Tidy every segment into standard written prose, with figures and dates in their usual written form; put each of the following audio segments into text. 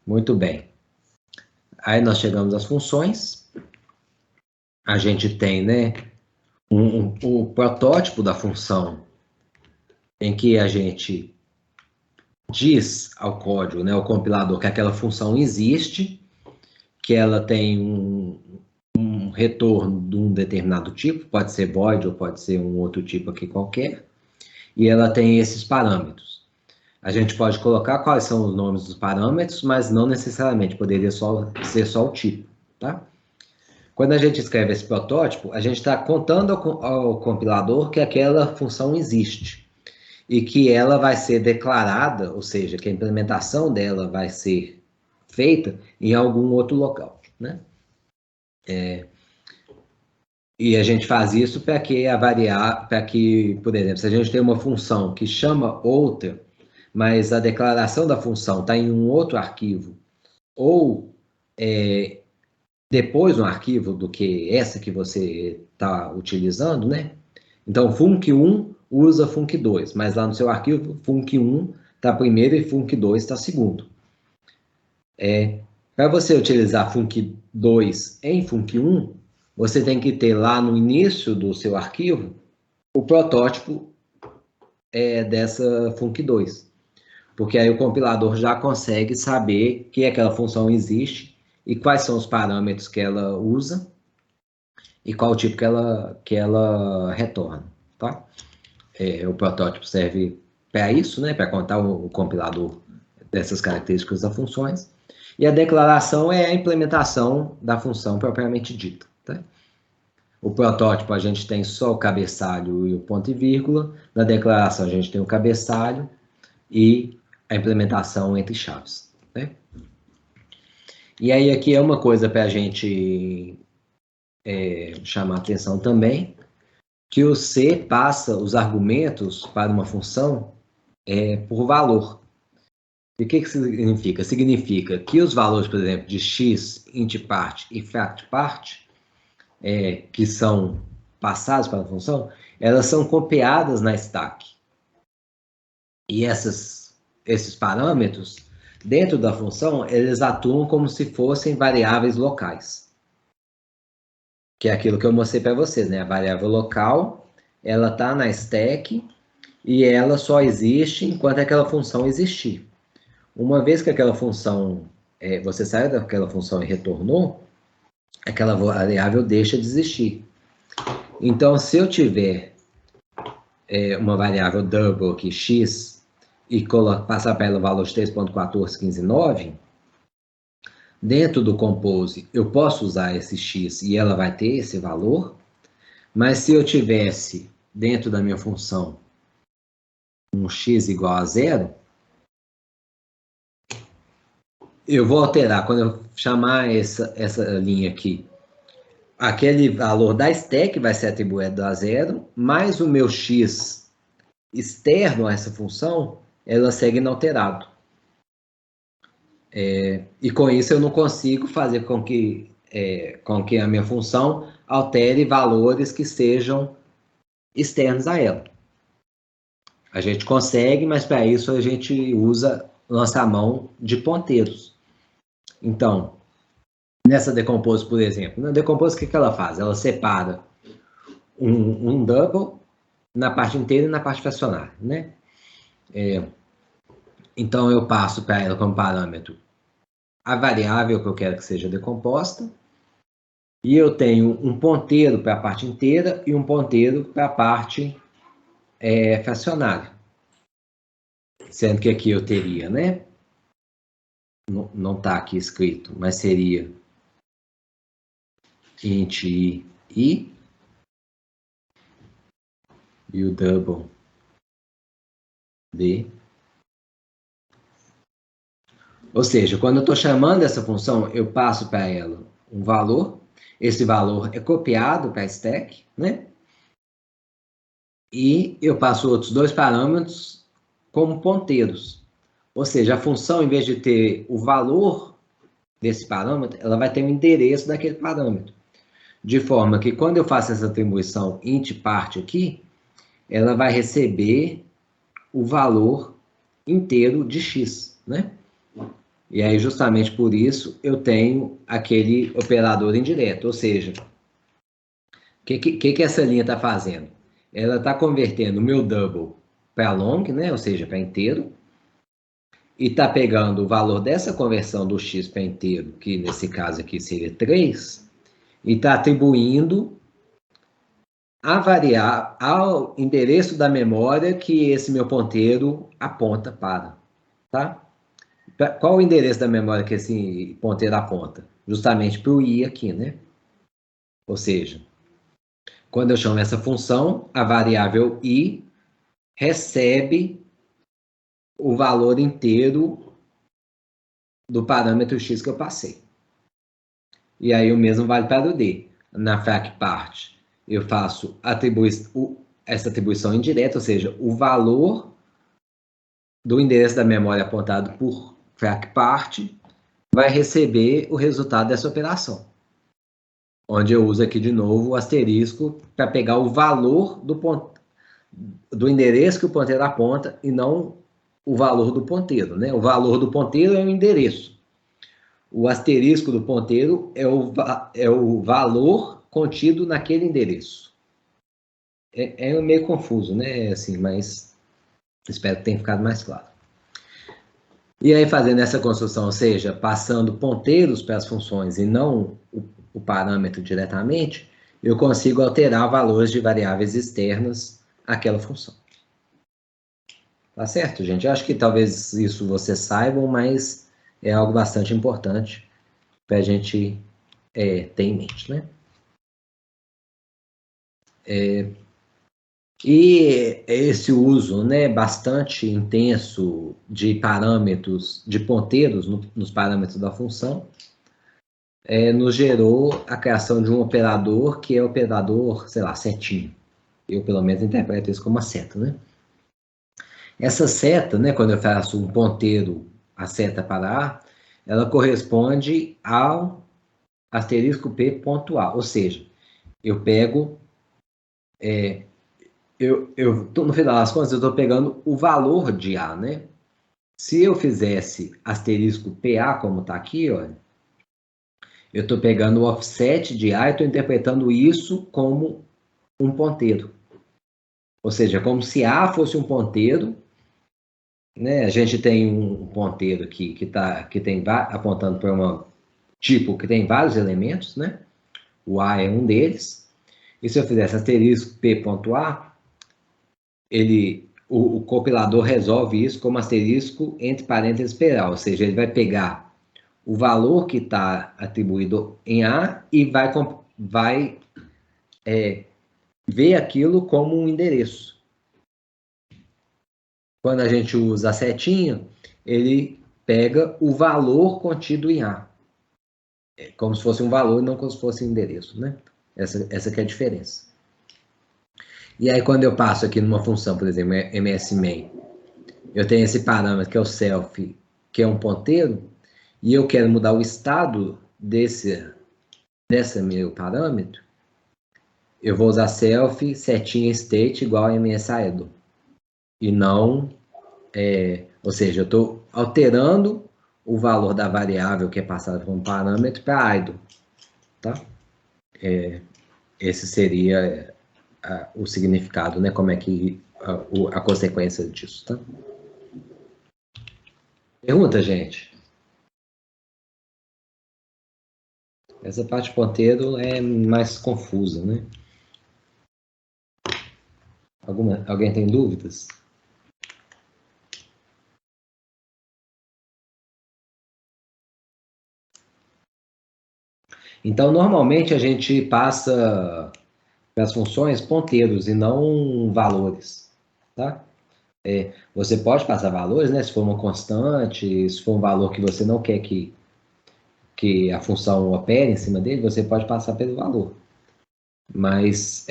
Muito bem. Aí nós chegamos às funções. A gente tem, né, o protótipo da função em que a gente diz ao código, né, ao compilador, que aquela função existe, que ela tem um retorno de um determinado tipo, pode ser void ou pode ser um outro tipo aqui qualquer, e ela tem esses parâmetros. A gente pode colocar quais são os nomes dos parâmetros, mas não necessariamente, poderia ser só o tipo, tá? Quando a gente escreve esse protótipo, a gente está contando ao compilador que aquela função existe e que ela vai ser declarada, ou seja, que a implementação dela vai ser feita em algum outro local, né? E a gente faz isso para que por exemplo, se a gente tem uma função que chama outra, mas a declaração da função está em um outro arquivo, ou depois um arquivo do que essa que você está utilizando, né? Então, func1 usa func2, mas lá no seu arquivo, func1 está primeiro e func2 está segundo. Para você utilizar func2 em func1, você tem que ter lá no início do seu arquivo o protótipo dessa func2. Porque aí o compilador já consegue saber que aquela função existe e quais são os parâmetros que ela usa e qual o tipo que ela retorna, tá? O protótipo serve para isso, né? Para contar o compilador dessas características das funções. E a declaração é a implementação da função propriamente dita, tá? O protótipo a gente tem só o cabeçalho e o ponto e vírgula. Na declaração a gente tem o cabeçalho e a implementação entre chaves, né? E aí aqui é uma coisa para a gente chamar atenção também, que o C passa os argumentos para uma função por valor. E o que significa? Significa que os valores, por exemplo, de x, int part e fact part, que são passados para a função, elas são copiadas na stack. E esses parâmetros, dentro da função, eles atuam como se fossem variáveis locais. Que é aquilo que eu mostrei para vocês, né? A variável local, ela está na stack e ela só existe enquanto aquela função existir. Uma vez que aquela função, você saiu daquela função e retornou, aquela variável deixa de existir. Então, se eu tiver uma variável double aqui, x, e passar para ela o valor de 3.1415.9, dentro do compose eu posso usar esse x e ela vai ter esse valor, mas se eu tivesse dentro da minha função um x igual a 0, eu vou alterar, quando eu chamar essa linha aqui, aquele valor da stack vai ser atribuído a 0, mais o meu x externo a essa função, ela segue inalterado. E com isso eu não consigo fazer com que a minha função altere valores que sejam externos a ela. A gente consegue, mas para isso a gente lança a mão de ponteiros. Então, nessa decompose, por exemplo, na decompose o que ela faz? Ela separa um double na parte inteira e na parte fracionária, né? Então eu passo para ela como parâmetro a variável que eu quero que seja decomposta, e eu tenho um ponteiro para a parte inteira e um ponteiro para a parte fracionária. Sendo que aqui eu teria, né? Não está aqui escrito, mas seria int i e o double d. Ou seja, quando eu estou chamando essa função, eu passo para ela um valor, esse valor é copiado para a stack, né? E eu passo outros dois parâmetros como ponteiros. Ou seja, a função, em vez de ter o valor desse parâmetro, ela vai ter o endereço daquele parâmetro. De forma que quando eu faço essa atribuição int part aqui, ela vai receber o valor inteiro de x, né? E aí, justamente por isso, eu tenho aquele operador indireto. Ou seja, o que essa linha está fazendo? Ela está convertendo o meu double para long, né? Ou seja, para inteiro, e está pegando o valor dessa conversão do x para inteiro, que nesse caso aqui seria 3, e está atribuindo a variar ao endereço da memória que esse meu ponteiro aponta para, tá? Qual o endereço da memória que esse ponteiro aponta? Justamente para o i aqui, né? Ou seja, quando eu chamo essa função, a variável i recebe o valor inteiro do parâmetro x que eu passei. E aí o mesmo vale para o d. Na frac part, eu faço essa atribuição indireta, ou seja, o valor do endereço da memória apontado por frac part vai receber o resultado dessa operação. Onde eu uso aqui de novo o asterisco para pegar o valor do endereço que o ponteiro aponta e não o valor do ponteiro, né? O valor do ponteiro é o endereço. O asterisco do ponteiro é o valor contido naquele endereço. É meio confuso, né? Assim, mas espero que tenha ficado mais claro. E aí, fazendo essa construção, ou seja, passando ponteiros para as funções e não o parâmetro diretamente, eu consigo alterar valores de variáveis externas àquela função. Tá certo, gente? Eu acho que talvez isso vocês saibam, mas é algo bastante importante para a gente ter em mente, né? E esse uso, né, bastante intenso de parâmetros, de ponteiros nos parâmetros da função, nos gerou a criação de um operador que é o operador, sei lá, setinha. Eu, pelo menos, interpreto isso como uma seta, né? Essa seta, né, quando eu faço um ponteiro, a seta para A, ela corresponde ao asterisco P ponto A, ou seja, eu pego, no final das contas, eu estou pegando o valor de A, né? Se eu fizesse asterisco PA, como está aqui, olha, eu estou pegando o offset de A e estou interpretando isso como um ponteiro. Ou seja, como se A fosse um ponteiro, né? A gente tem um ponteiro aqui que tem apontando para um tipo que tem vários elementos, né? O A é um deles. E se eu fizesse asterisco P.A, o compilador resolve isso como asterisco entre parênteses PA, ou seja, ele vai pegar o valor que está atribuído em A e vai ver aquilo como um endereço. Quando a gente usa a setinha, ele pega o valor contido em A. É como se fosse um valor, não como se fosse um endereço, né? Essa que é a diferença. E aí, quando eu passo aqui numa função, por exemplo, MSMain, eu tenho esse parâmetro que é o self, que é um ponteiro, e eu quero mudar o estado desse meu parâmetro, eu vou usar self setinha state igual a msidle. E não, ou seja, eu estou alterando o valor da variável que é passada por um parâmetro para idle, tá? Esse seria o significado, né? Como é que a consequência disso, tá? Pergunta, gente. Essa parte ponteiro é mais confusa, né? Alguém tem dúvidas? Então, normalmente a gente passa para as funções ponteiros e não valores, tá? Você pode passar valores, né? Se for uma constante, se for um valor que você não quer que a função opere em cima dele, você pode passar pelo valor. Mas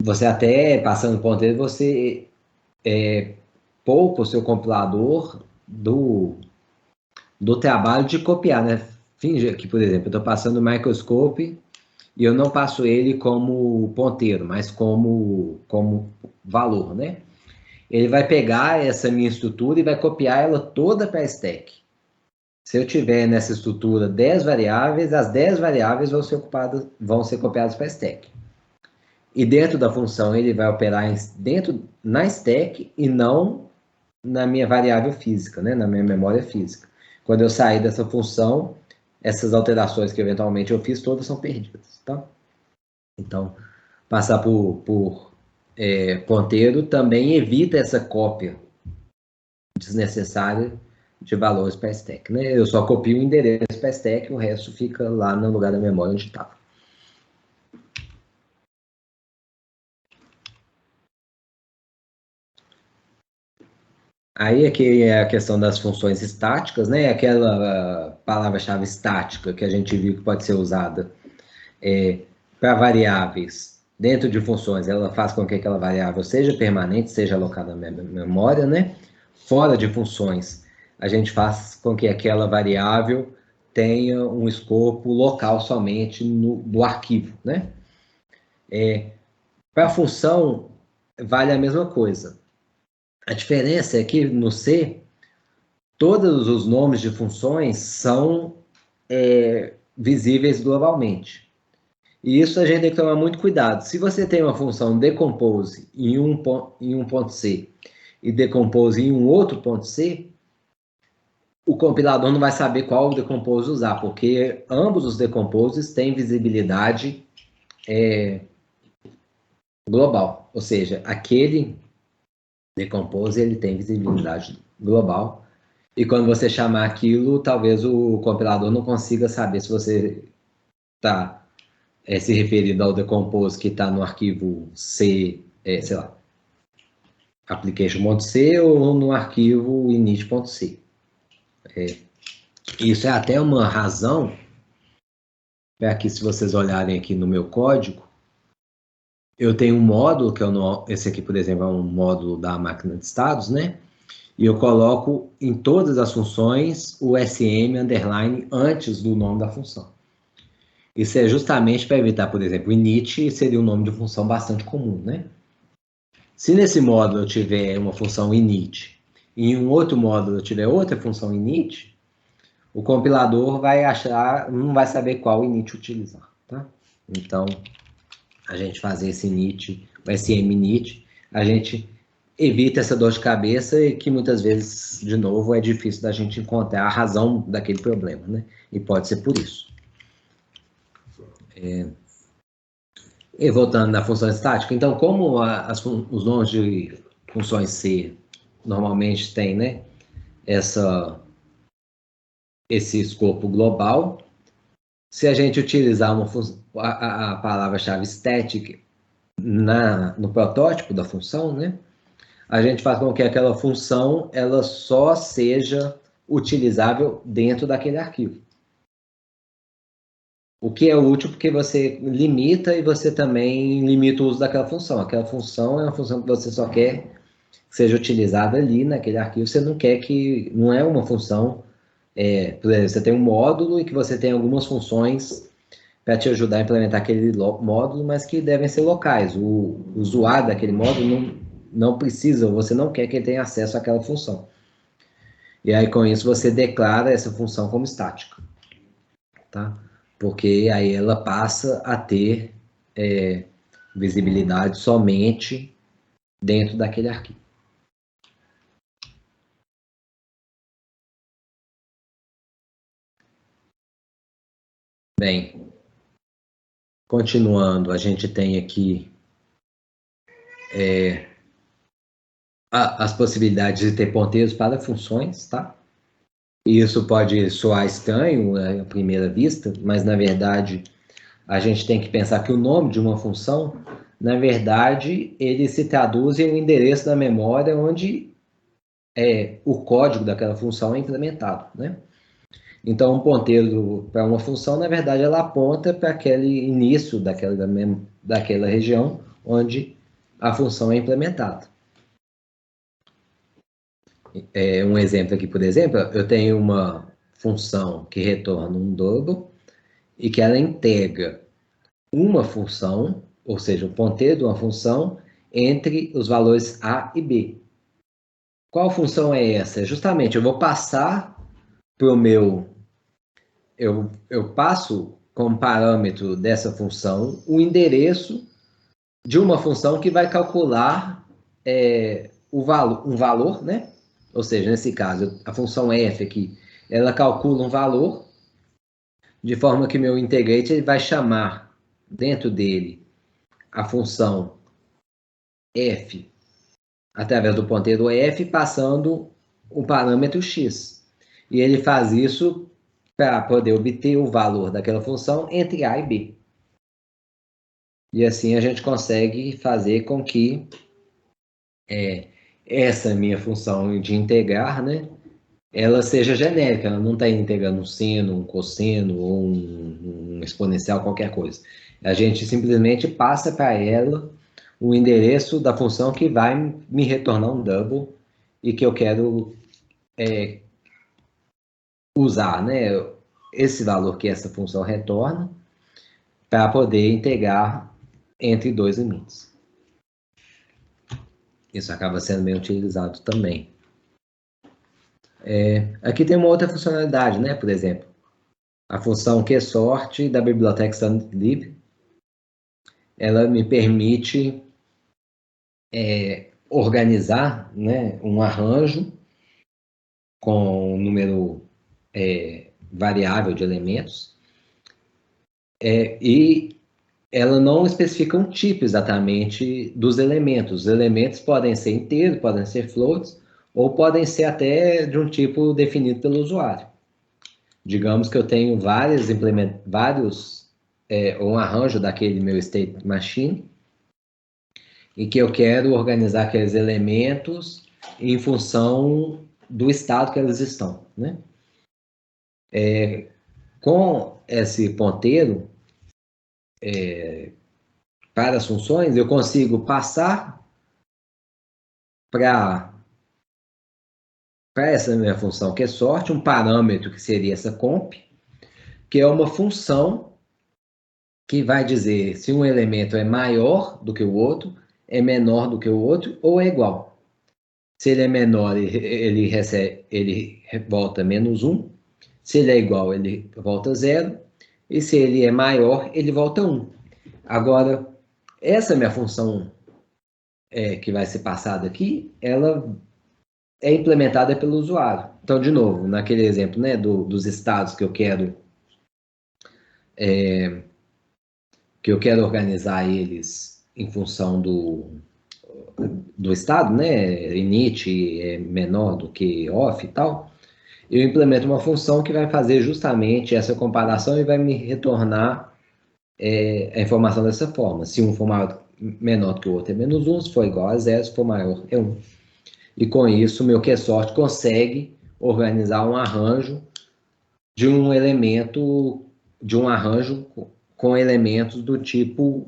você até passando ponteiro, você poupa o seu compilador do trabalho de copiar, né? Finge que, por exemplo, eu estou passando o microscope e eu não passo ele como ponteiro, mas como valor, né? Ele vai pegar essa minha estrutura e vai copiar ela toda para a stack. Se eu tiver nessa estrutura 10 variáveis, as 10 variáveis vão ser copiadas para a stack. E dentro da função ele vai operar na stack e não na minha variável física, né? Na minha memória física. Quando eu sair dessa função, essas alterações que eventualmente eu fiz, todas são perdidas. Tá? Então, passar por ponteiro também evita essa cópia desnecessária de valores para stack. Né? Eu só copio o endereço para stack, o resto fica lá no lugar da memória onde estava. Aí aqui é a questão das funções estáticas, né? Aquela palavra-chave estática que a gente viu que pode ser usada para variáveis dentro de funções, ela faz com que aquela variável seja permanente, seja alocada na memória, né? Fora de funções, a gente faz com que aquela variável tenha um escopo local somente do arquivo, né? Para a função, vale a mesma coisa. A diferença é que no C, todos os nomes de funções são visíveis globalmente. E isso a gente tem que tomar muito cuidado. Se você tem uma função decompose em um ponto C e decompose em um outro ponto C, o compilador não vai saber qual decompose usar, porque ambos os decomposes têm visibilidade global. Ou seja, aquele decompose ele tem visibilidade global. E quando você chamar aquilo, talvez o compilador não consiga saber se você está se referindo ao decompose que está no arquivo C, sei lá, application.c ou no arquivo init.c. Isso é até uma razão para que, se vocês olharem aqui no meu código, eu tenho um módulo, que esse aqui, por exemplo, é um módulo da máquina de estados, né? E eu coloco em todas as funções o SM underline antes do nome da função. Isso é justamente para evitar, por exemplo, o init seria um nome de função bastante comum, né? Se nesse módulo eu tiver uma função init e em um outro módulo eu tiver outra função init, o compilador não vai saber qual init utilizar, tá? Então, a gente fazer esse init, o SM init, a gente evita essa dor de cabeça e que muitas vezes, de novo, é difícil da gente encontrar a razão daquele problema, né? E pode ser por isso. E voltando na função estática, então, como os nomes de funções C normalmente têm, né, esse escopo global, se a gente utilizar a palavra-chave static no protótipo da função, né, a gente faz com que aquela função ela só seja utilizável dentro daquele arquivo. O que é útil porque você limita e você também limita o uso daquela função. Aquela função é uma função que você só quer que seja utilizada ali naquele arquivo. Você não quer que... Não é uma função... por exemplo, você tem um módulo e que você tem algumas funções para te ajudar a implementar aquele módulo, mas que devem ser locais. O usuário daquele módulo não precisa, ou você não quer que ele tenha acesso àquela função. E aí, com isso, você declara essa função como estática. Tá? Porque aí ela passa a ter visibilidade somente dentro daquele arquivo. Bem, continuando, a gente tem aqui as possibilidades de ter ponteiros para funções, tá? E isso pode soar estranho à primeira vista, mas na verdade a gente tem que pensar que o nome de uma função, na verdade, ele se traduz em um endereço da memória onde o código daquela função é implementado, né? Então, um ponteiro para uma função, na verdade, ela aponta para aquele início daquela região onde a função é implementada. Um exemplo aqui, por exemplo, eu tenho uma função que retorna um double e que ela integra uma função, ou seja, o ponteiro de uma função, entre os valores A e B. Qual função é essa? Justamente, eu vou passar pro meu... Eu passo como parâmetro dessa função o endereço de uma função que vai calcular um valor, né? Ou seja, nesse caso, a função f aqui, ela calcula um valor, de forma que meu integrate ele vai chamar dentro dele a função f através do ponteiro f, passando um parâmetro x. E ele faz isso para poder obter o valor daquela função entre a e b. E assim a gente consegue fazer com que essa minha função de integrar, né, ela seja genérica, ela não está integrando um seno, um cosseno ou um exponencial, qualquer coisa. A gente simplesmente passa para ela o endereço da função que vai me retornar um double e que eu quero usar, né, esse valor que essa função retorna para poder integrar entre dois limites. Isso acaba sendo bem utilizado também. Aqui tem uma outra funcionalidade, né? Por exemplo, a função QSort da biblioteca standlib, ela me permite organizar, né, um arranjo com um número variável de elementos e ela não especifica um tipo exatamente dos elementos. Os elementos podem ser inteiros, podem ser floats, ou podem ser até de um tipo definido pelo usuário. Digamos que eu tenho um arranjo daquele meu state machine, e que eu quero organizar aqueles elementos em função do estado que eles estão, né? Com esse ponteiro, para as funções, eu consigo passar para essa minha função que é sorte, um parâmetro que seria essa comp, que é uma função que vai dizer se um elemento é maior do que o outro, é menor do que o outro ou é igual. Se ele é menor, ele volta -1. Se ele é igual, ele volta 0. E se ele é maior, ele volta 1. Agora, essa minha função que vai ser passada aqui, ela é implementada pelo usuário. Então, de novo, naquele exemplo, né, dos estados que eu quero organizar eles em função do estado, né, init é menor do que off e tal, eu implemento uma função que vai fazer justamente essa comparação e vai me retornar a informação dessa forma. Se um for menor do que o outro é -1, se for igual a 0, se for maior é 1. E com isso, o meu QSort consegue organizar um arranjo de um elemento, de um arranjo com elementos do tipo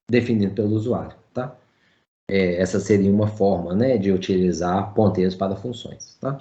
definido pelo usuário, tá? Essa seria uma forma, né, de utilizar ponteiros para funções, tá?